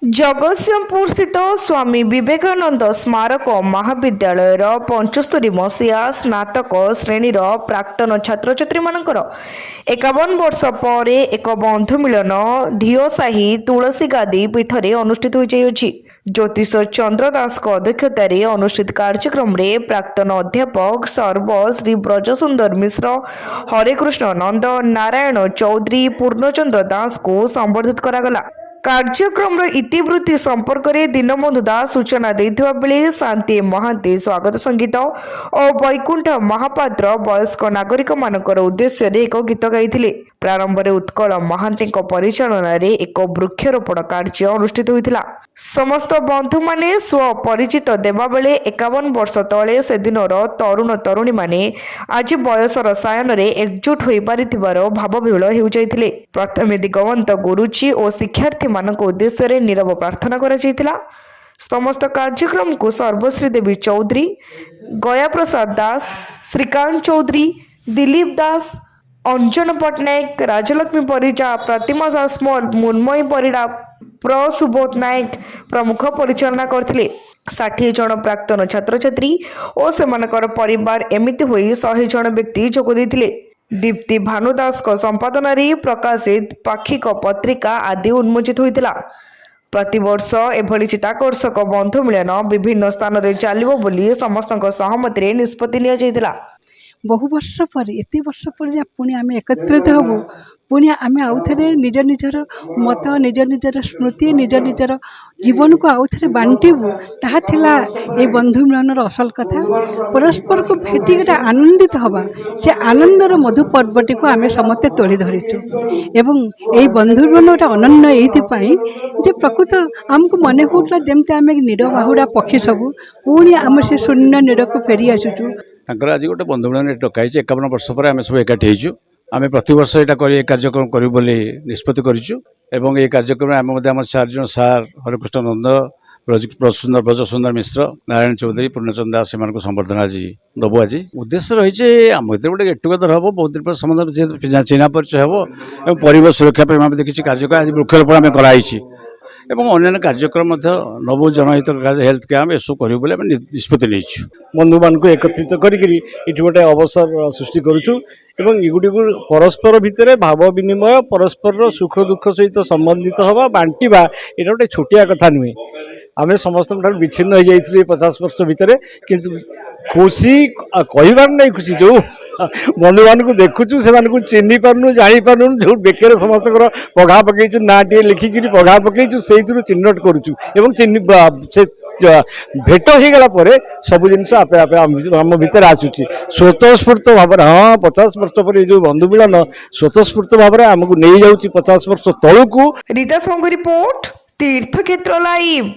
जगतसिंहपुर स्थित स्वामी विवेकानंद स्मारक महाविद्यालय 75 मसीहा स्नातक श्रेणी प्राक्तन छात्र छात्री मानकर 51 वर्ष पर एक बंधु मिलन ढिओसाही तुलसी गादी पीठ में अनुष्ठित होइछि। ज्योतिष चंद्र दास अध्यक्षतार अनुष्ठित कार्यक्रम में प्राक्तन अध्यापक सर्व श्री ब्रजसुंदर मिश्र, हरेकृष्ण नंद, नारायण चौधरी, पूर्णचंद्र दास को संबर्धित करागला। कार्यक्रम इतिवृत्ति संपर्क में दीनबंधु दास सूचना देथिबा बेले शांति महांती स्वागत संगीत और वैकुंठ महापात्र वयस्क नागरिक मानकर उद्देश्य एक गीत गाइथिले। प्रारंभ में उत्कल महांती परिचालन एक वृक्षरोपण कार्य अनुष्ठित होता। समस्त बंधु माने स्व परिचित देवा बेले 51 वर्ष तले से दिनर तरुण तरुणी माने आज बयसर सायन एकजुट हो पारिथिबार भावविह्वल हो जाइथिले। प्रथमे दिगवंत गुरुजी और शिक्षार्थी मानक उद्देश्य नीरव प्रार्थना करा जाइथिला। समस्त कार्यक्रम को सर्वश्री देवी चौधरी, गया प्रसाद दास, श्रीकांत चौधरी, दिलीप दास, अंजन पट्टनायक, राजलक्ष्मी परिजा, प्रतिमा सासमल, मुन्मयी परिड़ा, प्रसुबोध नायक प्रमुख परिचालना करथिले। 60 जन प्राक्तन छात्र छात्री और सेमानकर परिवार एमिति होई 100 जन व्यक्ति जोग देथिले। दीप्ति भानुदास संपादन प्रकाशित पाक्षिक पत्रिका आदि उन्मोचित होइतिला। प्रतिवर्ष एभली चित्ताकर्षक बंधु मिलन विभिन्न स्थान में चलिबो बोली समस्त सहमति निष्पत्ति निया जाइतिला। बहु वर्ष पर एत वर्ष पर पुणी आम एकत्रित हबू, पुणी आम आउ थे निज निजर मत, निज निजर स्मृति, निज निजर जीवन को आउ थे बांटबू। ताहा ये बंधु मिलन असल कथा। परस्पर को भेटी गोटे आनंदित हवा, से आनंदर मधु पर्वटी को आम समस्ते तोड़ी धरीचु। एवं यही बंधु मिलन गोटे अनन्य ये प्रकृत आमको मन होता जमती आम नीर बाहुड़ा पक्षी सबू पुणी आम से शून्य नीर को फेरी आसुचु। आज गोटे बंधु मिलन डकाई 51 वर्ष पर आम सब एकाठी होइछु। आम प्रतिवर्ष यहाँ कार्यक्रम करूँ बोली निष्पत्ति करूँ। एवं ये कार्यक्रम आम 4 जन सार हरेकृष्ण नंद, ब्रजसुंदर मिश्र, नारायण चौधरी, पूर्णचंद्र दास को संबर्धना आज दबू। आज उद्देश्य रही आम भर गोटे गेट टुगेदर हम बहुत दिन पर संबंध चिन्हा परिचय हम और परिवेश सुरक्षा किसी कार्यक्रम आज वृक्षरोपण आम कराई एवं अन्य कार्यक्रम नबू जनहित हेल्थ कैंप एसबू करूँ बोले निष्पत्ति नहीं। बंधु मान को एकत्रित करी गोटे अवसर सृष्टि करुचु एवं युगुड़ी परस्पर भितर भाव विनिमय, परस्पर सुख दुख सहित संबंधित हवा बांटा ये गोटे छोटिया कथा नुहे। आम समस्त विच्छिन्न हो जाइए 50 वर्ष भितर, किंतु खुशी कहबार नहीं, खुशी जो बंधु मान को देखुचु से चिन्ह पार्नु, जापार जो बेकर समस्त पघा पकईचु ना टे लिखिकी पघा पकईचु से चिन्हट करुचु एवं से भेट हो गला सब जिनस आपे आपे आम भितर आसूची स्वतःस्फूर्त भाव। हाँ 50 वर्ष पर ये जो बंधु मिलन स्वतःस्फूर्त भाव आमको नहीं जाऊँगी 50 वर्ष तलू को। रीता संग रिपोर्ट, तीर्थक्षेत्र लाइव।